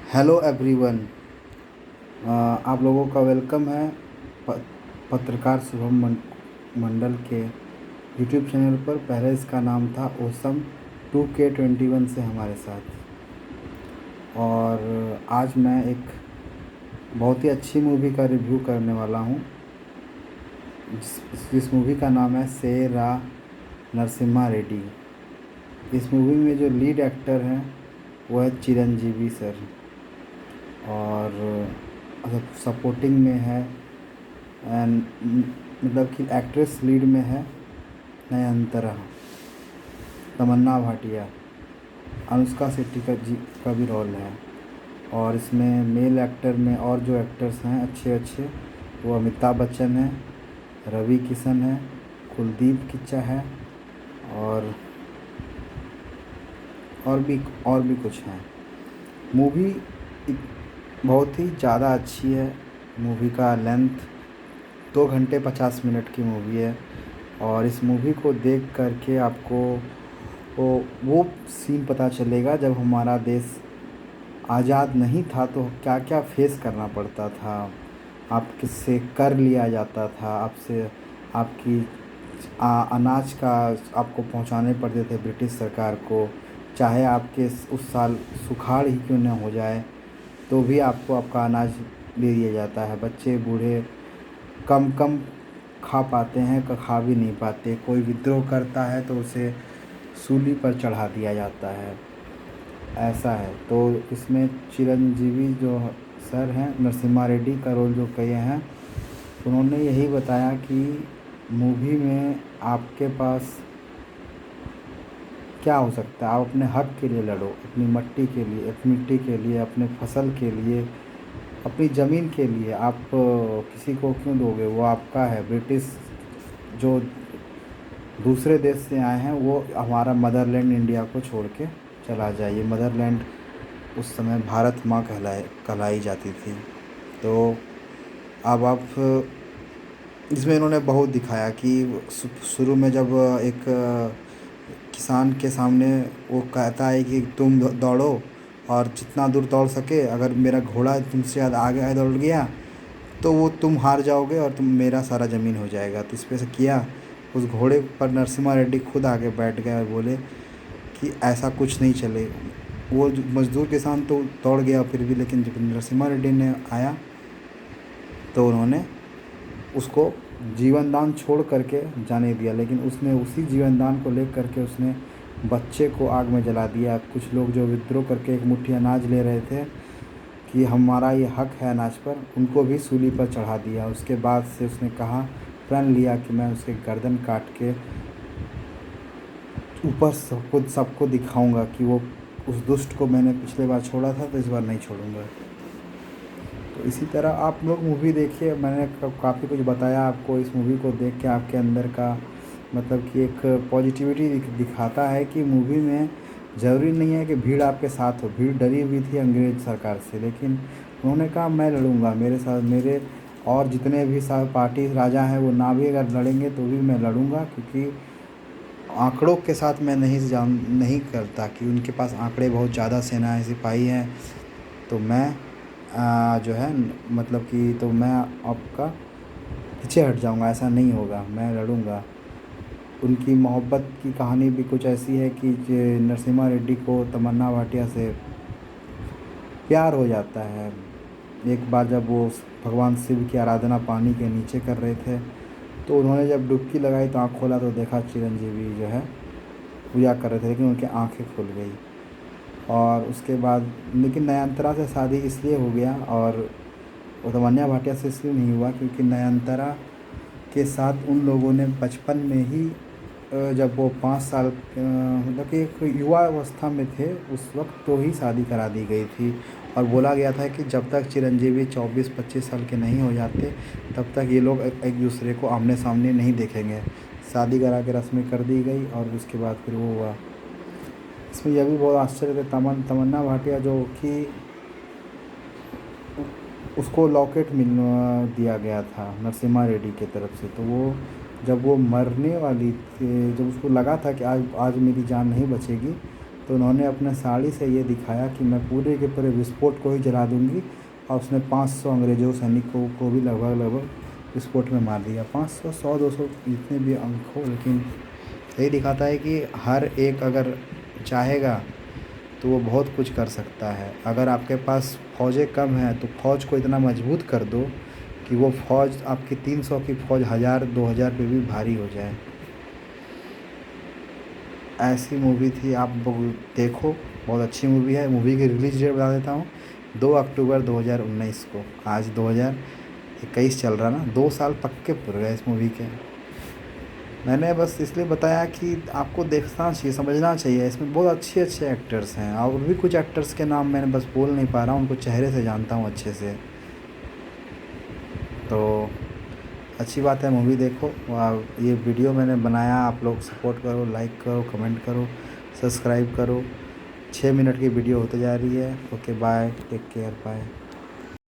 Hello everyone. आप लोगों का वेलकम है प- पत्रकार शुभम मंडल के यूट्यूब चैनल पर। पहले इसका नाम था ओसम 2K21 से हमारे साथ। और आज मैं एक बहुत ही अच्छी मूवी का रिव्यू करने वाला हूँ जिस मूवी का नाम है सेरा नरसिम्हा रेड्डी। इस मूवी में जो लीड एक्टर हैं वो है चिरंजीवी सर। और सपोर्टिंग में है एंड मतलब कि एक्ट्रेस लीड में है नयनतारा, तमन्ना भाटिया, अनुष्का शेट्टी का भी रोल है। और इसमें मेल एक्टर में और जो एक्टर्स हैं अच्छे अच्छे वो अमिताभ बच्चन है, रवि किशन है, कुलदीप किच्चा है और और भी कुछ हैं। मूवी बहुत ही ज़्यादा अच्छी है। मूवी का लेंथ 2 घंटे 50 मिनट की मूवी है। और इस मूवी को देख कर के आपको वो सीन पता चलेगा जब हमारा देश आज़ाद नहीं था तो क्या क्या फेस करना पड़ता था। आपसे कर लिया जाता था, आपसे आपकी अनाज का आपको पहुंचाने पड़ते थे ब्रिटिश सरकार को। चाहे आपके उस साल सुखाड़ ही क्यों न हो जाए तो भी आपको आपका अनाज दे दिया जाता है। बच्चे बूढ़े कम कम खा पाते हैं, खा भी नहीं पाते। कोई विद्रोह करता है तो उसे सूली पर चढ़ा दिया जाता है। ऐसा है। तो इसमें चिरंजीवी जो सर हैं, नरसिम्हा रेड्डी का रोल जो किए हैं, उन्होंने यही बताया कि मूवी में आपके पास क्या हो सकता है। आप अपने हक के लिए लड़ो, अपनी मट्टी के लिए, अपनी मिट्टी के लिए, अपने फसल के लिए, अपनी ज़मीन के लिए। आप किसी को क्यों दोगे, वो आपका है। ब्रिटिश जो दूसरे देश से आए हैं वो हमारा मदरलैंड इंडिया को छोड़ के चला जाए। ये मदरलैंड उस समय भारत माँ कहलाई जाती थी। तो अब आप इसमें इन्होंने बहुत दिखाया कि शुरू में जब एक किसान के सामने वो कहता है कि तुम दौड़ो और जितना दूर दौड़ सके, अगर मेरा घोड़ा तुमसे ज़्यादा आगे दौड़ गया तो वो तुम हार जाओगे और तुम मेरा सारा ज़मीन हो जाएगा। तो इस पे से किया। उस घोड़े पर नरसिम्हा रेड्डी खुद आके बैठ गए और बोले कि ऐसा कुछ नहीं चले। वो मज़दूर किसान तो दौड़ गया फिर भी, लेकिन जब नरसिम्हा रेड्डी ने आया तो उन्होंने उसको जीवन दान छोड़ करके जाने दिया। लेकिन उसने उसी जीवन दान को ले करके उसने बच्चे को आग में जला दिया। कुछ लोग जो विद्रोह करके एक मुट्ठी अनाज ले रहे थे कि हमारा ये हक है अनाज पर, उनको भी सूली पर चढ़ा दिया। उसके बाद से उसने कहा, प्रण लिया कि मैं उसके गर्दन काट के ऊपर सबको दिखाऊंगा कि वो उस दुष्ट को मैंने पिछले बार छोड़ा था तो इस बार नहीं छोड़ूंगा। तो इसी तरह आप लोग मूवी देखिए। मैंने काफ़ी कुछ बताया आपको। इस मूवी को देख के आपके अंदर का मतलब कि एक पॉजिटिविटी दिखाता है कि मूवी में ज़रूरी नहीं है कि भीड़ आपके साथ हो। भीड़ डरी हुई थी अंग्रेज़ सरकार से, लेकिन उन्होंने कहा मैं लड़ूंगा, मेरे साथ मेरे और जितने भी पार्टी राजा हैं वो ना भी अगर लड़ेंगे तो भी मैं लड़ूंगा। क्योंकि आंकड़ों के साथ मैं नहीं करता कि उनके पास आंकड़े बहुत ज़्यादा सेनाएं सिपाही हैं तो मैं जो है मतलब कि तो मैं आपका पीछे हट जाऊंगा। ऐसा नहीं होगा, मैं लड़ूंगा। उनकी मोहब्बत की कहानी भी कुछ ऐसी है कि नरसिम्हा रेड्डी को तमन्ना भाटिया से प्यार हो जाता है। एक बार जब वो भगवान शिव की आराधना पानी के नीचे कर रहे थे तो उन्होंने जब डुबकी लगाई तो आँख खोला तो देखा चिरंजीवी जो है पूजा कर रहे थे, लेकिन उनकी आँखें खुल गई। और उसके बाद लेकिन नयनतारा से शादी इसलिए हो गया और तमन्ना भाटिया से इसलिए नहीं हुआ क्योंकि नयनतारा के साथ उन लोगों ने बचपन में ही जब वो 5 साल मतलब कि एक युवा अवस्था में थे उस वक्त तो ही शादी करा दी गई थी। और बोला गया था कि जब तक चिरंजीवी 24-25 साल के नहीं हो जाते तब तक ये लोग एक दूसरे को आमने सामने नहीं देखेंगे। शादी करा के रस्में कर दी गई और उसके बाद फिर वो हुआ। इसमें यह भी बहुत आश्चर्य था, तमन्ना भाटिया जो कि उसको लॉकेट दिया गया था नरसिम्हा रेड्डी की तरफ से। तो वो जब वो मरने वाली थी, जब उसको लगा था कि आज आज मेरी जान नहीं बचेगी, तो उन्होंने अपने साड़ी से ये दिखाया कि मैं पूरे के पूरे विस्फोट को ही जला दूँगी, और उसने 500 अंग्रेज़ों सैनिकों को भी लगभग विस्फोट में मार दिया। 500, 100, 200 जितने भी अंक हो, लेकिन यही दिखाता है कि हर एक अगर चाहेगा तो वो बहुत कुछ कर सकता है। अगर आपके पास फ़ौजें कम हैं तो फ़ौज को इतना मजबूत कर दो कि वो फ़ौज आपकी 300 की फ़ौज 1000, 2000 पे भी भारी हो जाए। ऐसी मूवी थी, आप देखो, बहुत अच्छी मूवी है। मूवी की रिलीज़ डेट बता देता हूँ, 2 अक्टूबर 2019 को। आज 2021 चल रहा ना, 2 साल पक्के पूरे गए इस मूवी के। मैंने बस इसलिए बताया कि आपको देखना चाहिए, समझना चाहिए। इसमें बहुत अच्छे एक्टर्स हैं, और भी कुछ एक्टर्स के नाम मैंने बस बोल नहीं पा रहा हूँ, उनको चेहरे से जानता हूँ अच्छे से। तो अच्छी बात है, मूवी देखो। ये वीडियो मैंने बनाया, आप लोग सपोर्ट करो, लाइक करो, कमेंट करो, सब्सक्राइब करो। 6 मिनट की वीडियो होते जा रही है। Okay, bye, take care, bye.